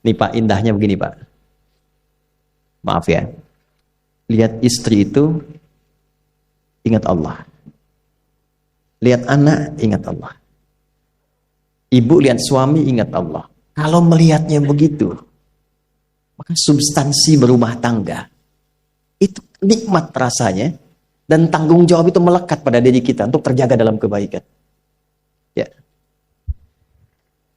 Nih Pak, indahnya begini Pak. Maaf ya. Lihat istri itu, ingat Allah. Lihat anak, ingat Allah. Ibu lihat suami, ingat Allah. Kalau melihatnya begitu, maka substansi berumah tangga itu nikmat rasanya, dan tanggung jawab itu melekat pada diri kita untuk terjaga dalam kebaikan. Ya.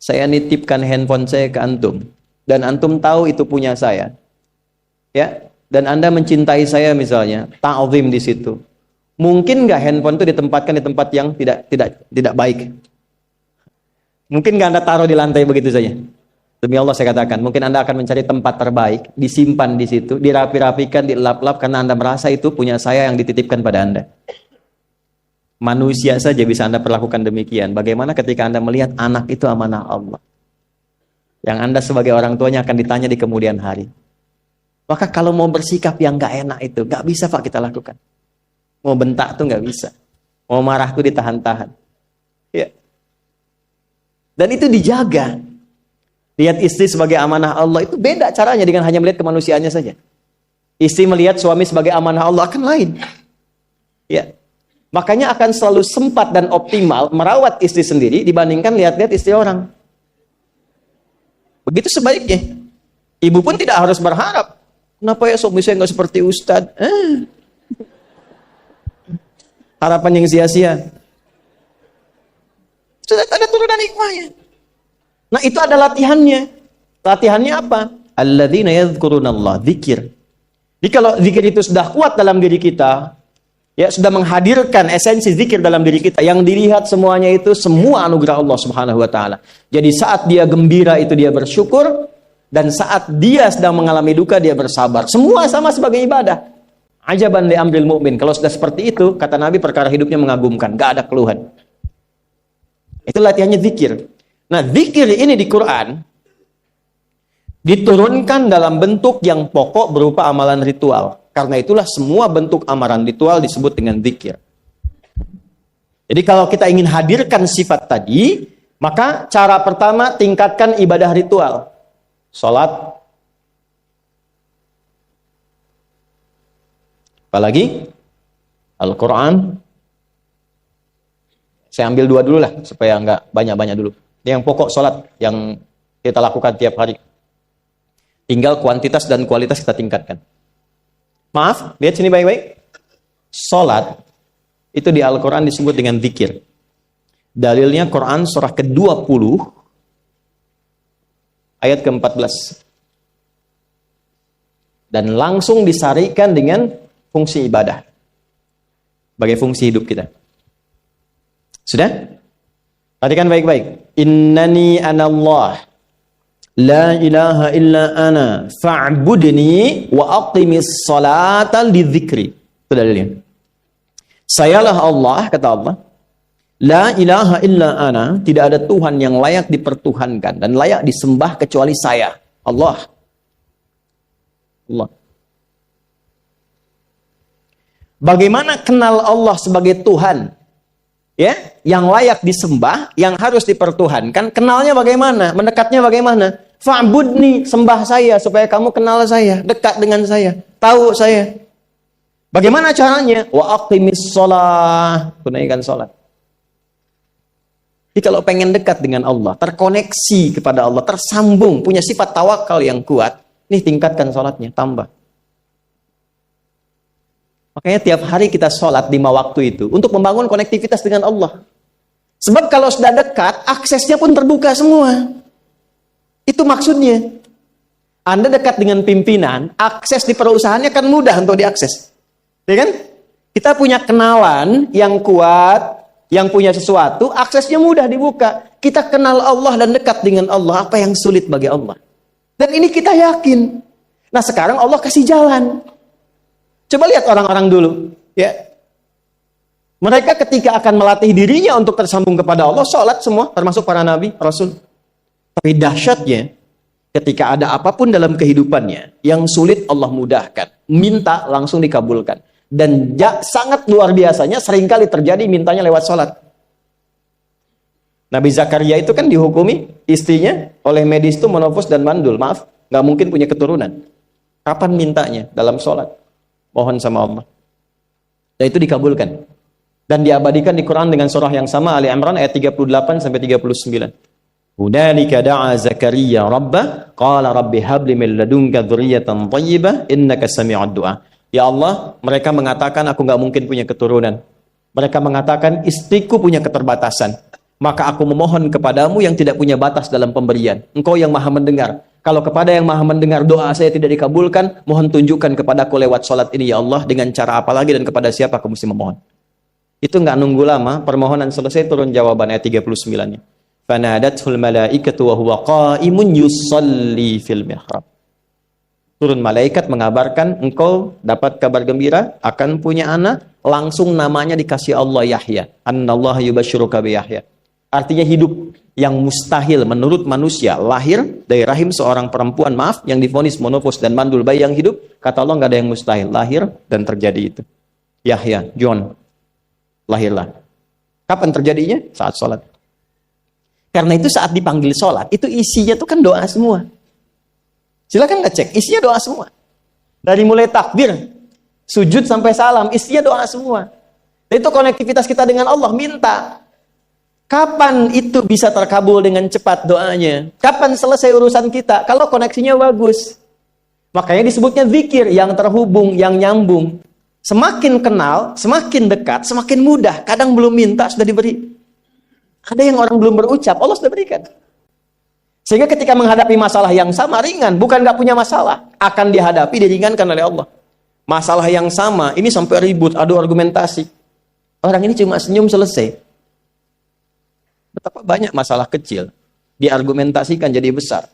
Saya nitipkan handphone saya ke antum, dan antum tahu itu punya saya. Ya, dan Anda mencintai saya misalnya, ta'zim di situ. Mungkin nggak handphone itu ditempatkan di tempat yang tidak baik? Mungkin nggak Anda taruh di lantai begitu saja? Demi Allah saya katakan, mungkin Anda akan mencari tempat terbaik, disimpan di situ, dirapi-rapikan, dilap-lap, karena Anda merasa itu punya saya yang dititipkan pada Anda. Manusia saja bisa Anda perlakukan demikian. Bagaimana ketika Anda melihat anak itu amanah Allah, yang Anda sebagai orang tuanya akan ditanya di kemudian hari. Maka kalau mau bersikap yang gak enak itu, gak bisa Pak kita lakukan. Mau bentak tuh gak bisa. Mau marah tuh ditahan-tahan. Ya. Dan itu dijaga. Lihat istri sebagai amanah Allah itu beda caranya dengan hanya melihat kemanusiaannya saja. Istri melihat suami sebagai amanah Allah akan lain. Ya. Makanya akan selalu sempat dan optimal merawat istri sendiri dibandingkan lihat-lihat istri orang. Begitu sebaiknya. Ibu pun tidak harus berharap, kenapa ya suami saya nggak seperti Ustadz? Harapan yang sia-sia. Sudah ada turunan hikmahnya. Nah itu ada latihannya. Latihannya apa? Alladzina yadhkurunallah, zikir. Jadi kalau zikir itu sudah kuat dalam diri kita, ya sudah menghadirkan esensi zikir dalam diri kita, yang dilihat semuanya itu semua anugerah Allah Subhanahu wa taala. Jadi saat dia gembira itu dia bersyukur, dan saat dia sedang mengalami duka dia bersabar. Semua sama sebagai ibadah. Ajaban li amril mu'min. Kalau sudah seperti itu, kata Nabi, perkara hidupnya mengagumkan, gak ada keluhan. Itu latihannya zikir. Nah, zikir ini di Quran diturunkan dalam bentuk yang pokok berupa amalan ritual. Karena itulah semua bentuk amalan ritual disebut dengan zikir. Jadi kalau kita ingin hadirkan sifat tadi, maka cara pertama tingkatkan ibadah ritual. Salat. Apalagi? Al-Quran. Saya ambil 2 dulu lah, supaya nggak banyak-banyak dulu. Yang pokok salat yang kita lakukan tiap hari. Tinggal kuantitas dan kualitas kita tingkatkan. Maaf, lihat sini baik-baik. Salat itu di Al-Quran disebut dengan zikir. Dalilnya Quran surah ke-20 ayat ke-14. Dan langsung disarikan dengan fungsi ibadah. Sebagai fungsi hidup kita. Sudah? Perhatikan baik-baik. Innani anallah. La ilaha illa ana fa'budni wa aqimis salata lidzikri. Itu dalilnya. Sayalah Allah, kata Allah. La ilaha illa ana, tidak ada Tuhan yang layak dipertuhankan dan layak disembah kecuali saya, Allah. Allah. Bagaimana kenal Allah sebagai Tuhan? Ya, yang layak disembah, yang harus dipertuhankan, kenalnya bagaimana? Mendekatnya bagaimana? Fa'budni, sembah saya supaya kamu kenal saya, dekat dengan saya, tahu saya. Bagaimana caranya? Wa aqimis shalah, tunaikan salat. Jadi kalau pengen dekat dengan Allah, terkoneksi kepada Allah, tersambung, punya sifat tawakal yang kuat, nih tingkatkan salatnya, tambah. Makanya tiap hari kita sholat 5 waktu itu untuk membangun konektivitas dengan Allah. Sebab kalau sudah dekat, aksesnya pun terbuka semua. Itu maksudnya. Anda dekat dengan pimpinan, akses di perusahaannya kan mudah untuk diakses. Ya kan? Kita punya kenalan yang kuat, yang punya sesuatu, aksesnya mudah dibuka. Kita kenal Allah dan dekat dengan Allah, apa yang sulit bagi Allah. Dan ini kita yakin. Nah sekarang Allah kasih jalan. Coba lihat orang-orang dulu, ya. Mereka ketika akan melatih dirinya untuk tersambung kepada Allah, sholat semua, termasuk para nabi, rasul. Tapi dahsyatnya, ketika ada apapun dalam kehidupannya yang sulit Allah mudahkan, minta langsung dikabulkan. Dan sangat luar biasanya, seringkali terjadi mintanya lewat sholat. Nabi Zakaria itu kan dihukumi istrinya oleh medis itu menopause dan mandul. Maaf, nggak mungkin punya keturunan. Kapan mintanya? Dalam sholat. Mohon sama Allah. Dan itu dikabulkan. Dan diabadikan di Quran dengan surah yang sama, Ali Imran ayat 38 sampai 39. Hunalika da'a Zakaria rabbah qala rabbi habli min ladunka dzurriyyatan thayyibah innaka sami'ud du'a. Ya Allah, mereka mengatakan aku nggak mungkin punya keturunan. Mereka mengatakan istriku punya keterbatasan. Maka aku memohon kepadamu yang tidak punya batas dalam pemberian. Engkau yang maha mendengar. Kalau kepada yang maha mendengar doa saya tidak dikabulkan, mohon tunjukkan kepadaku lewat sholat ini ya Allah, dengan cara apa lagi dan kepada siapa aku mesti memohon. Itu nggak nunggu lama, permohonan selesai turun jawaban ayat 39-nya. Fanadathul malaikatu wa huwa qa'imun yusalli fil mihrab. Turun malaikat mengabarkan engkau dapat kabar gembira akan punya anak, langsung namanya dikasih Allah Yahya. Annallaha yubasyiruka bi Yahya. Artinya hidup yang mustahil menurut manusia, lahir dari rahim seorang perempuan, maaf, yang divonis monopause dan mandul, bayi yang hidup, kata Allah nggak ada yang mustahil, lahir dan terjadi itu. Yahya, John, lahirlah. Kapan terjadinya? Saat sholat. Karena itu saat dipanggil sholat, itu isinya tuh kan doa semua. Silakan ngecek, isinya doa semua. Dari mulai takbir, sujud sampai salam, isinya doa semua. Dan itu konektivitas kita dengan Allah, minta. Kapan itu bisa terkabul dengan cepat doanya? Kapan selesai urusan kita? Kalau koneksinya bagus. Makanya disebutnya zikir, yang terhubung, yang nyambung. Semakin kenal, semakin dekat, semakin mudah. Kadang belum minta, sudah diberi. Ada yang orang belum berucap, Allah sudah berikan. Sehingga ketika menghadapi masalah yang sama, ringan. Bukan nggak punya masalah. Akan dihadapi, diringankan oleh Allah. Masalah yang sama, ini sampai ribut, adu argumentasi. Orang ini cuma senyum, selesai. Betapa banyak masalah kecil diargumentasikan jadi besar.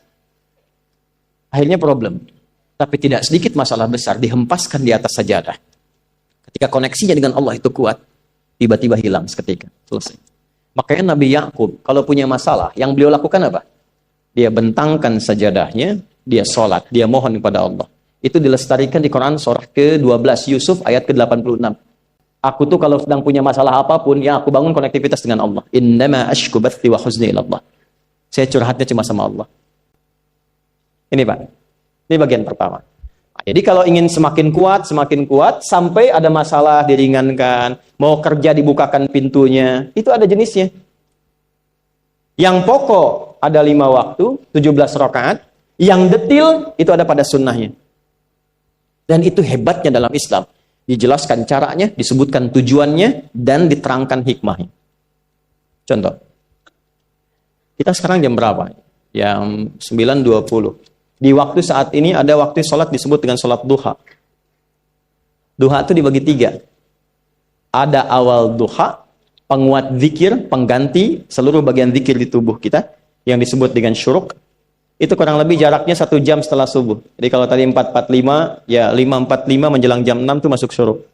Akhirnya problem. Tapi tidak sedikit masalah besar dihempaskan di atas sajadah. Ketika koneksinya dengan Allah itu kuat, tiba-tiba hilang seketika. Selesai. Makanya Nabi Yakub kalau punya masalah, yang beliau lakukan apa? Dia bentangkan sajadahnya, dia sholat, dia mohon kepada Allah. Itu dilestarikan di Quran surah ke-12 Yusuf ayat ke-86. Aku tuh kalau sedang punya masalah apapun, yang aku bangun konektivitas dengan Allah. Innama ashku bathi wa huzni ila Allah. Saya curhatnya cuma sama Allah. Ini Pak, ini bagian pertama. Nah, jadi kalau ingin semakin kuat, sampai ada masalah diringankan, mau kerja dibukakan pintunya, itu ada jenisnya. Yang pokok ada 5 waktu, 17 rakaat. Yang detil itu ada pada sunnahnya. Dan itu hebatnya dalam Islam. Dijelaskan caranya, disebutkan tujuannya, dan diterangkan hikmahnya. Contoh. Kita sekarang jam berapa? Jam 9.20. Di waktu saat ini ada waktu sholat disebut dengan sholat duha. Duha itu dibagi 3. Ada awal duha, penguat zikir, pengganti seluruh bagian zikir di tubuh kita, yang disebut dengan syuruk. Itu kurang lebih jaraknya 1 jam setelah subuh. Jadi kalau tadi 4.45, ya 5.45 menjelang jam 6 itu masuk syuruk.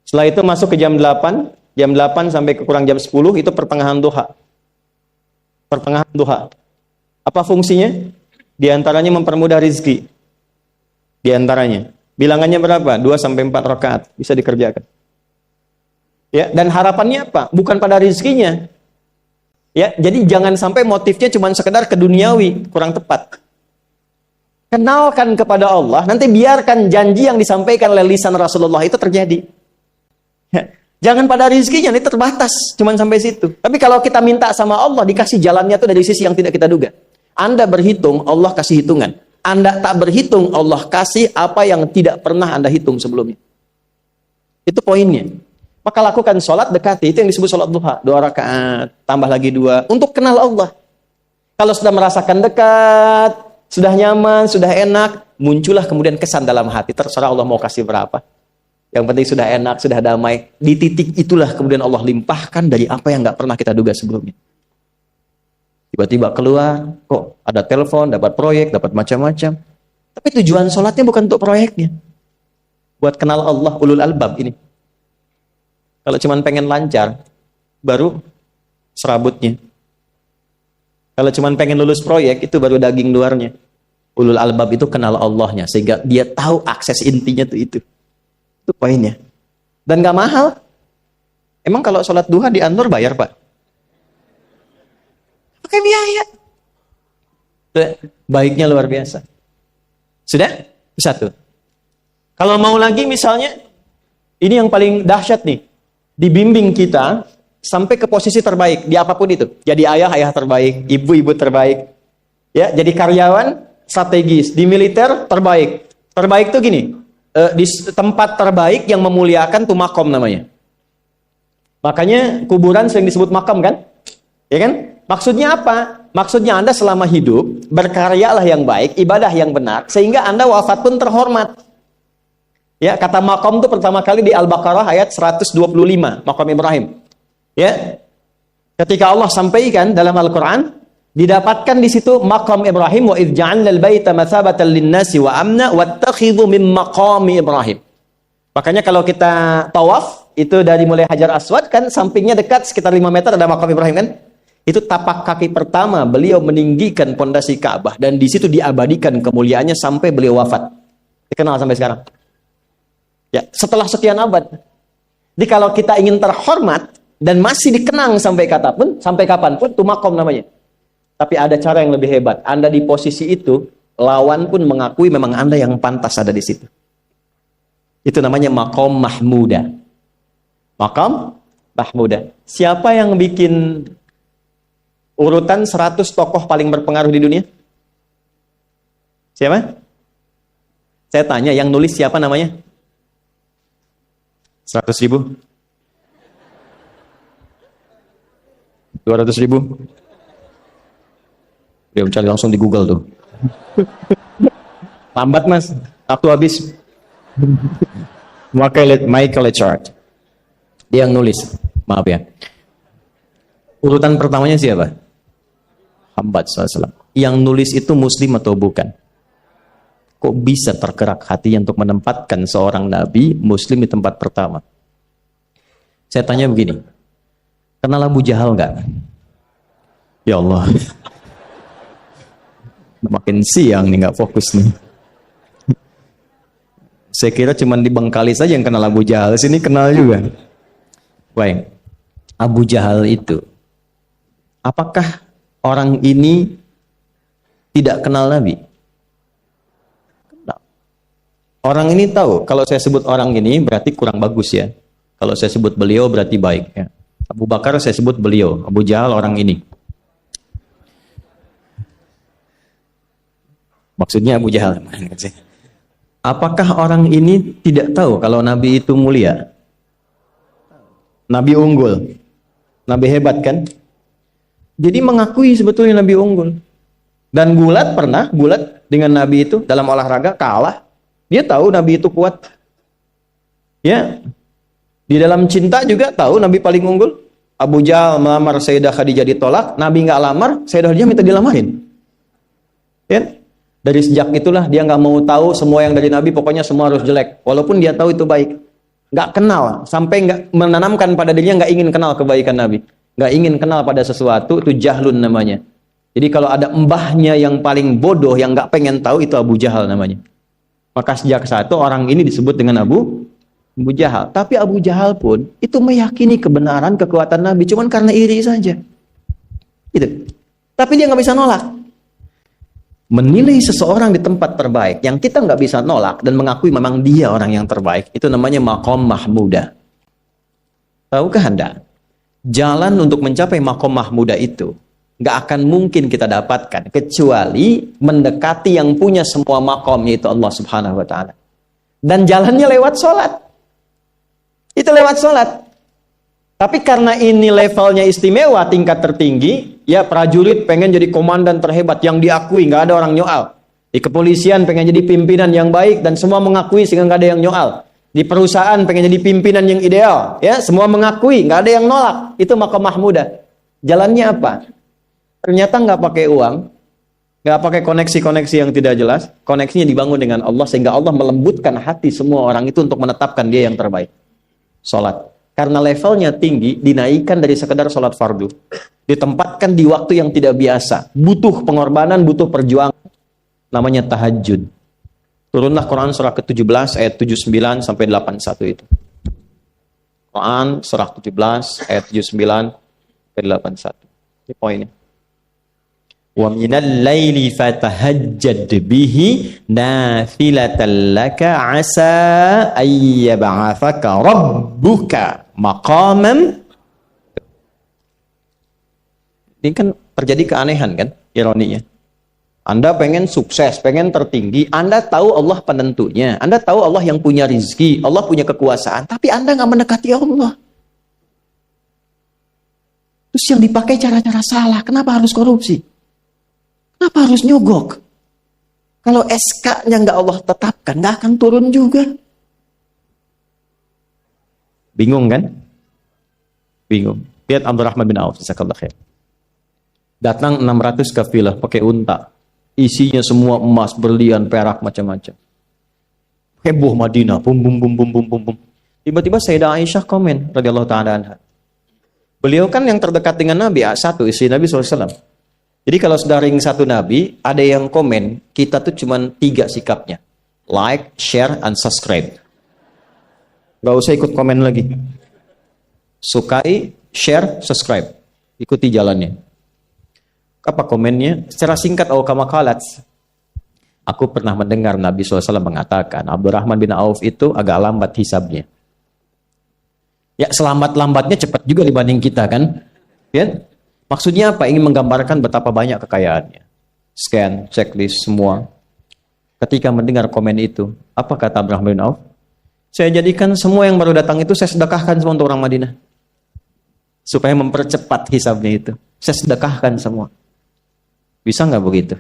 Setelah itu masuk ke jam 8 sampai ke kurang jam 10 itu pertengahan duha. Pertengahan duha. Apa fungsinya? Di antaranya mempermudah rizki. Di antaranya. Bilangannya berapa? 2 sampai 4 rakaat bisa dikerjakan. Ya, dan harapannya apa? Bukan pada rizkinya. Ya, jadi jangan sampai motifnya cuma sekedar keduniawi, kurang tepat. Kenalkan kepada Allah, nanti biarkan janji yang disampaikan oleh lisan Rasulullah itu terjadi. Ya, jangan pada rizkinya, ini terbatas, cuma sampai situ. Tapi kalau kita minta sama Allah, dikasih jalannya itu dari sisi yang tidak kita duga. Anda berhitung, Allah kasih hitungan. Anda tak berhitung, Allah kasih apa yang tidak pernah Anda hitung sebelumnya. Itu poinnya. Maka lakukan sholat, dekati. Itu yang disebut sholat duha. 2 rakaat, tambah lagi 2. Untuk kenal Allah. Kalau sudah merasakan dekat, sudah nyaman, sudah enak, muncullah kemudian kesan dalam hati. Terserah Allah mau kasih berapa. Yang penting sudah enak, sudah damai. Di titik itulah kemudian Allah limpahkan dari apa yang nggak pernah kita duga sebelumnya. Tiba-tiba keluar, kok ada telepon, dapat proyek, dapat macam-macam. Tapi tujuan sholatnya bukan untuk proyeknya. Buat kenal Allah, ulul albab ini. Kalau cuma pengen lancar, baru serabutnya. Kalau cuma pengen lulus proyek, itu baru daging luarnya. Ulul albab itu kenal Allahnya, sehingga dia tahu akses intinya tuh itu. Itu poinnya. Dan gak mahal. Emang kalau sholat duha di Anur bayar Pak? Pakai biaya. Baiknya luar biasa. Sudah? Satu. Kalau mau lagi misalnya, ini yang paling dahsyat nih. Dibimbing kita sampai ke posisi terbaik di apapun itu. Jadi ayah terbaik, ibu terbaik. Ya, jadi karyawan strategis, di militer terbaik. Terbaik tuh gini, di tempat terbaik yang memuliakan tuh makom namanya. Makanya kuburan sering disebut makam kan? Ya kan? Maksudnya apa? Maksudnya Anda selama hidup, berkaryalah yang baik, ibadah yang benar, sehingga Anda wafat pun terhormat. Ya, kata makom itu pertama kali di Al-Baqarah ayat 125, makom Ibrahim. Ya. Ketika Allah sampaikan dalam Al-Quran, didapatkan di situ makom Ibrahim, wa idh ja'alna al-baita mathabatan lin-nasi wa amna wattakhidhu min maqami Ibrahim. Makanya kalau kita tawaf, itu dari mulai Hajar Aswad kan, sampingnya dekat sekitar 5 meter ada makom Ibrahim kan? Itu tapak kaki pertama beliau meninggikan pondasi Ka'bah, dan di situ diabadikan kemuliaannya sampai beliau wafat. Dikenal sampai sekarang. Ya, setelah sekian abad. Jadi kalau kita ingin terhormat dan masih dikenang sampai kapanpun, itu makom namanya. Tapi ada cara yang lebih hebat. Anda di posisi itu, lawan pun mengakui memang Anda yang pantas ada di situ. Itu namanya makom mahmuda. Makom mahmuda. Siapa yang bikin urutan 100 tokoh paling berpengaruh di dunia? Siapa? Saya tanya, yang nulis siapa namanya? 100.000? 200.000? Dia mencari langsung di Google tuh. Lambat mas, waktu habis. Michael Chart. Dia yang nulis, maaf ya. Urutan pertamanya siapa? Muhammad SAW. Yang nulis itu muslim atau bukan? Kok bisa tergerak hatinya untuk menempatkan seorang nabi muslim di tempat pertama? Saya tanya begini, kenal Abu Jahal nggak? Ya Allah, makin siang nih nggak fokus nih. Saya kira cuma di Bengkali saja yang kenal Abu Jahal, sini kenal juga. Baik, Abu Jahal itu, apakah orang ini tidak kenal Nabi? Kenal. Orang ini tahu, kalau saya sebut orang ini berarti kurang bagus ya. Kalau saya sebut beliau berarti baik ya. Abu Bakar saya sebut beliau, Abu Jahal orang ini. Maksudnya Abu Jahal. Apakah orang ini tidak tahu kalau Nabi itu mulia? Nabi unggul. Nabi hebat kan? Jadi mengakui sebetulnya Nabi unggul. Dan gulat dengan Nabi itu dalam olahraga kalah. Dia tahu Nabi itu kuat. Ya. Di dalam cinta juga tahu Nabi paling unggul. Abu Jahal melamar Sayyidah Khadijah ditolak, Nabi nggak lamar, Sayyidah Khadijah minta dilamarin. Ya. Dari sejak itulah dia nggak mau tahu semua yang dari Nabi, pokoknya semua harus jelek. Walaupun dia tahu itu baik. Nggak kenal, sampai nggak menanamkan pada dirinya nggak ingin kenal kebaikan Nabi. Nggak ingin kenal pada sesuatu, itu jahlun namanya. Jadi kalau ada mbahnya yang paling bodoh, yang nggak pengen tahu, itu Abu Jahal namanya. Maka sejak saat itu orang ini disebut dengan Abu Jahal. Tapi Abu Jahal pun itu meyakini kebenaran, kekuatan Nabi, cuman karena iri saja. Gitu. Tapi dia nggak bisa nolak. Menilai seseorang di tempat terbaik yang kita nggak bisa nolak dan mengakui memang dia orang yang terbaik, itu namanya maqam mahmuda. Tahukah Anda? Jalan untuk mencapai maqam mahmuda itu nggak akan mungkin kita dapatkan kecuali mendekati yang punya semua maqam, yaitu Allah Subhanahu wa taala. Dan jalannya lewat sholat. Itu lewat sholat. Tapi karena ini levelnya istimewa, tingkat tertinggi, ya prajurit pengen jadi komandan terhebat yang diakui, nggak ada orang nyoal. Di kepolisian pengen jadi pimpinan yang baik dan semua mengakui sehingga nggak ada yang nyoal. Di perusahaan pengen jadi pimpinan yang ideal, ya semua mengakui, nggak ada yang nolak. Itu maqam mahmuda. Jalannya apa? Ternyata nggak pakai uang, nggak pakai koneksi-koneksi yang tidak jelas. Koneksinya dibangun dengan Allah sehingga Allah melembutkan hati semua orang itu untuk menetapkan dia yang terbaik. Sholat. Karena levelnya tinggi, dinaikkan dari sekedar sholat fardu. Ditempatkan di waktu yang tidak biasa. Butuh pengorbanan, butuh perjuangan. Namanya tahajud. Turunlah Quran surah ke-17 ayat 79 sampai 81 itu. Quran surah 17 ayat 79 sampai 81. Ini poinnya. Wa minal laili fatahajjad bihi nafilatan laka asa ayyab'athaka rabbuka maqaman. Ini kan terjadi keanehan kan, ironinya. Anda pengen sukses, pengen tertinggi, Anda tahu Allah penentunya, Anda tahu Allah yang punya rizki, Allah punya kekuasaan, tapi Anda nggak mendekati Allah. Terus yang dipakai cara-cara salah, kenapa harus korupsi? Kenapa harus nyogok? Kalau SK-nya nggak Allah tetapkan, nggak akan turun juga. Bingung kan? Bingung. Lihat Abdurrahman bin Auf, jazakallahu khair. Datang 600 kafilah pakai unta. Isinya semua emas, berlian, perak, macam-macam. Heboh Madinah, bum bum bum bum bum bum bum. Tiba-tiba Sayyidah Aisyah komen radhiyallahu taala anha. Beliau kan yang terdekat dengan Nabi, satu istri Nabi SAW. Jadi kalau sudah ring satu Nabi, ada yang komen, kita tuh cuma 3 sikapnya. Like, share, and subscribe. Gak usah ikut komen lagi. Sukai, share, subscribe. Ikuti jalannya. Apa komennya? Secara singkat, kama qalat. Aku pernah mendengar Nabi SAW mengatakan, Abdurrahman bin Auf itu agak lambat hisabnya. Ya, selambat-lambatnya cepat juga dibanding kita kan? Ya? Maksudnya apa? Ingin menggambarkan betapa banyak kekayaannya. Scan, checklist, semua. Ketika mendengar komen itu, apa kata Abdurrahman bin Auf? Saya jadikan semua yang baru datang itu saya sedekahkan semua untuk orang Madinah. Supaya mempercepat hisabnya itu. Saya sedekahkan semua. Bisa nggak begitu?